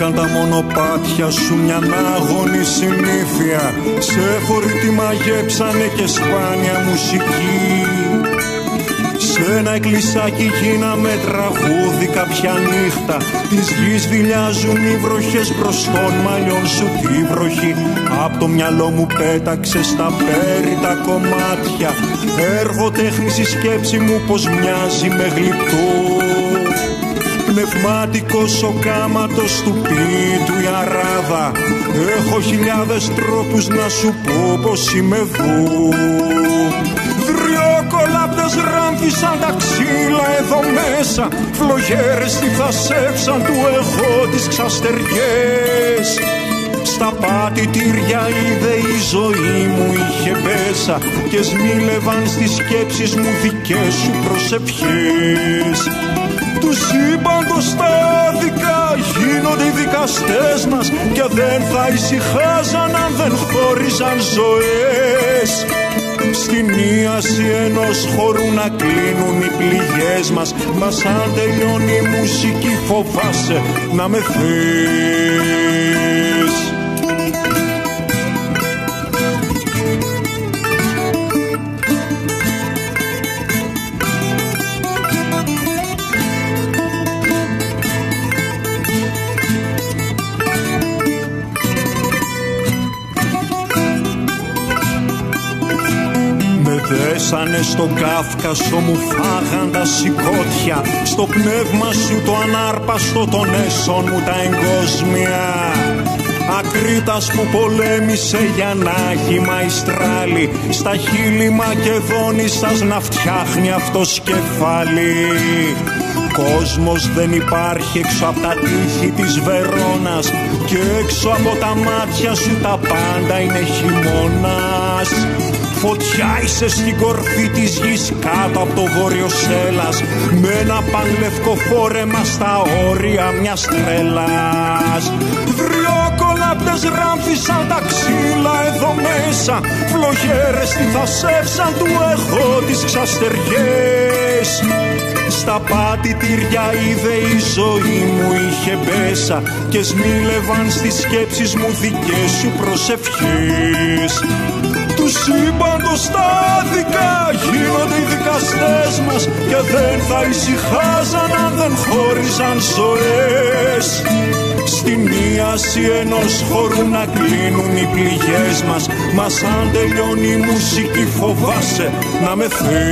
Είχαν τα μονοπάτια σου μια άγωνη συνήθεια. Σε φορητή μαγέψανε και σπάνια μουσική. Σ' ένα εκκλησάκι γίναμε τραγούδι κάποια νύχτα. Της γης δειλιάζουν οι βροχές προς των μαλλιών σου τη βροχή. Απ' το μυαλό μου πέταξε στα πέριτα κομμάτια. Έργο τέχνης η σκέψη μου πως μοιάζει με γλυπτό. Πνευματικός ο κάματος του ποιητού η αράδα. Έχω χιλιάδες τρόπους να σου πω πως είμαι εδώ. Δριόκολαπτες ράμφισαν τα ξύλα εδώ μέσα. Φλογέρες τι θα σέψαν του εγώ τις ξαστεριές. Στα πάτητήρια είδε η ζωή μου είχε μέσα. Και σμίλευαν στις σκέψεις μου δικές σου προσευχές. Του σύμπαντος τα άδικα γίνονται οι δικαστές μας. Και δεν θα ησυχάζαν αν δεν χώριζαν ζωές. Στην ίαση ενός χορού να κλείνουν οι πληγές μας. Μα σαν τελειώνει η μουσική φοβάσαι να με θες. Δέσανε στον Κάφκασο μου φάγαν τα σηκώτια. Στο πνεύμα σου το ανάρπαστο των έσων μου τα εγκόσμια. Ακρίτας που πολέμησε για να έχει μαϊστράλι. Στα χείλη Μακεδόνισσας να φτιάχνει αυτός κεφάλι. Κόσμος δεν υπάρχει έξω από τα τείχη της Βερόνας. Και έξω από τα μάτια σου τα πάντα είναι χειμώνας. Φωτιά είσαι στην κορφή της γης κάτω από το βόρειο Σέλας. Με ένα πανλευκό φόρεμα στα όρια μιας τρέλας. Δριόκολαπτες ράμφισαν τα ξύλα εδώ μέσα. Φλογέρες τι θα σέψαν του εγώ τις ξαστεριές. Στα πάτητήρια είδε η ζωή μου είχε μπέσα. Και σμίλευαν στις σκέψεις μου δικές σου προσευχές. Του σύμπαντος τα άδικα γίνονται οι δικαστές μας. Και δεν θα ησυχάζαν αν δεν χώριζαν ζωές. Στην ίαση ενός χορού να κλείνουν οι πληγές μας. Μα σαν τελειώνει η μουσική φοβάσαι να με θες.